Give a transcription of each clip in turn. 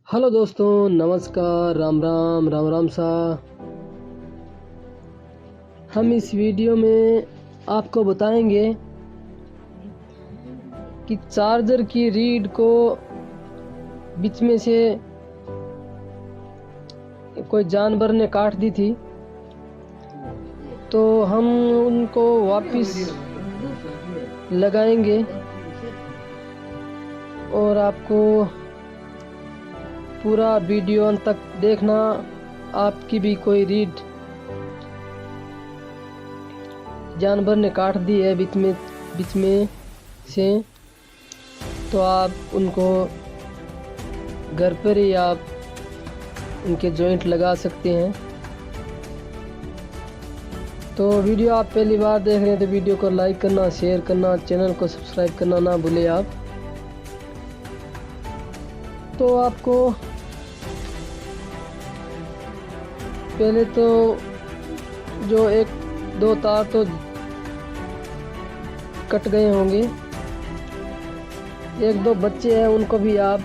Hello दोस्तों, नमस्कार, राम राम राम राम सा। हम इस वीडियो में आपको बताएंगे कि चार्जर की रीड को बीच में से कोई जानवर ने काट दी थी, तो हम उनको वापस लगाएंगे और आपको पूरा वीडियो अंत तक देखना। आपकी भी कोई रीड जानवर ने काट दी है बीच में से, तो आप उनको घर पर ही आप उनके जॉइंट लगा सकते हैं। तो वीडियो आप पहली बार देख रहे हैं तो वीडियो को लाइक करना, शेयर करना, चैनल को सब्सक्राइब करना ना भूलें आप। तो आपको पहले तो जो एक दो तार तो कट गए होंगे, एक दो बच्चे हैं उनको भी आप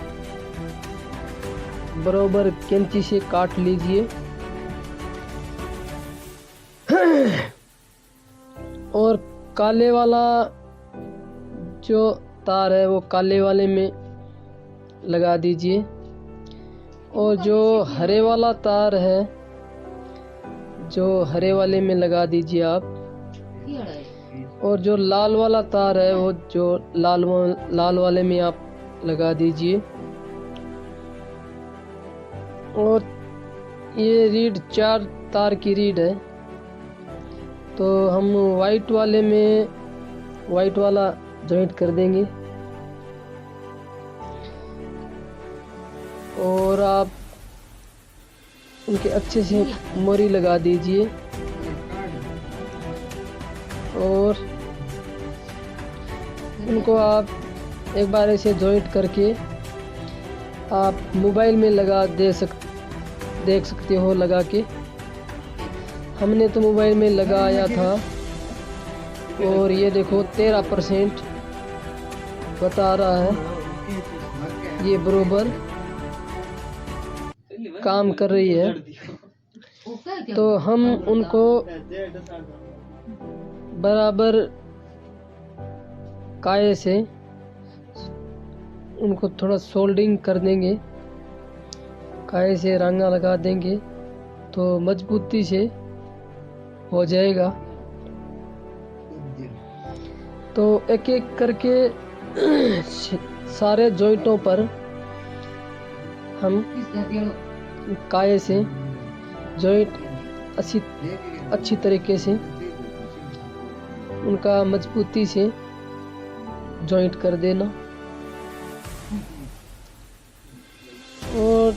बराबर कैंची से काट लीजिए। और काले वाला जो तार है वो काले वाले में लगा दीजिए, और जो हरे वाला तार है जो हरे वाले में लगा दीजिए आप, और जो लाल वाला तार है वो जो लाल वाले में आप लगा दीजिए। और ये रीड 4 तार की रीड है, तो हम वाइट वाला जॉइंट कर देंगे। और आप उनके अच्छे से मोरी लगा दीजिए, और उनको आप एक बार ऐसे जॉइंट करके आप मोबाइल में देख सकते हो लगा के। हमने तो मोबाइल में लगाया था और ये देखो 13% बता रहा है, ये बरोबर काम कर रही है। तो हम उनको बराबर काये से उनको थोड़ा सोल्डिंग कर देंगे, काये से रंगा लगा देंगे तो मजबूती से हो जाएगा। तो एक एक करके सारे जॉइंटों पर हम काये से जॉइंट अच्छी तरीके से उनका मजबूती से जॉइंट कर देना। और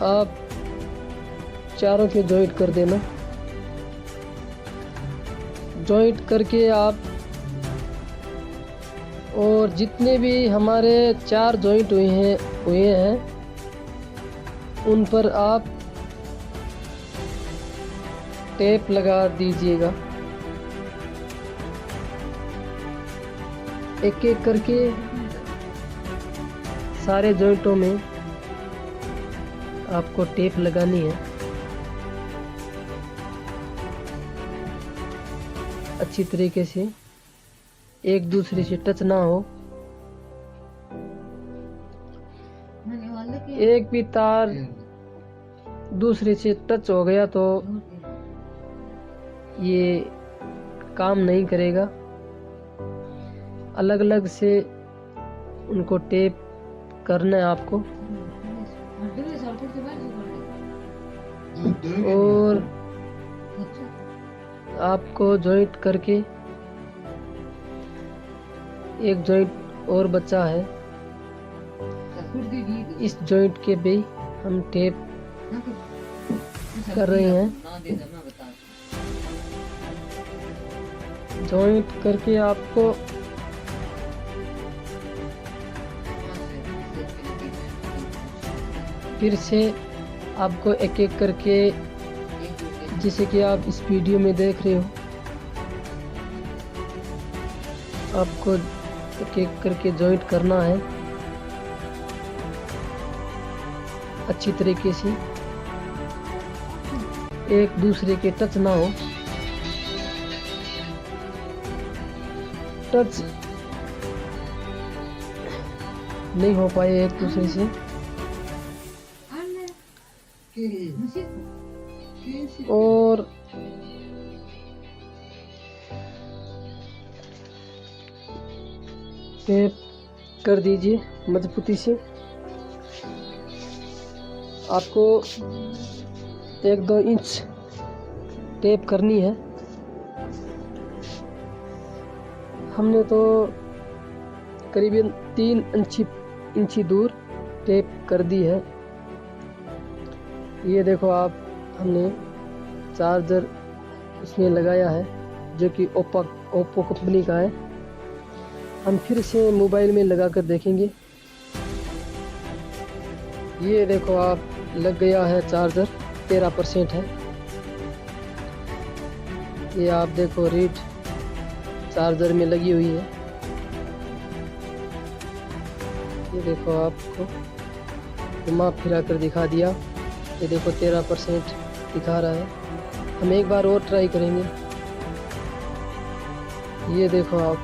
आप चारों के जॉइंट कर देना। जॉइंट करके आप, और जितने भी हमारे 4 जॉइंट हुए हैं उन पर आप टेप लगा दीजिएगा। एक एक करके सारे जॉइंटों में आपको टेप लगानी है, अच्छी तरीके से, एक दूसरे से टच ना हो। एक भी तार दूसरे से टच हो गया तो ये काम नहीं करेगा। अलग अलग से उनको टेप करना है आपको। और आपको जॉइंट करके एक जॉइंट और बचा है, इस जॉइंट के भी हम टेप कर रहे हैं। जॉइंट करके आपको फिर से आपको एक एक करके, जैसे कि आप इस वीडियो में देख रहे हो, आपको एक एक करके जॉइंट करना है। अच्छी तरीके से एक दूसरे के टच ना हो। टच नहीं हो पाए एक दूसरे से, और टेप कर दीजिए मजबूती से। आपको 1-2 इंच टेप करनी है। हमने तो करीबन 3 इंची दूर टेप कर दी है। ये देखो आप, हमने चार्जर इसमें लगाया है जो कि ओप्पो कंपनी का है। हम फिर से मोबाइल में लगा कर देखेंगे। ये देखो आप, लग गया है चार्जर, 13% है। ये आप देखो, रीड चार्जर में लगी हुई है। ये देखो, आपको घुमा फिरा कर दिखा दिया। ये देखो 13% दिखा रहा है। हम एक बार और ट्राई करेंगे। ये देखो आप,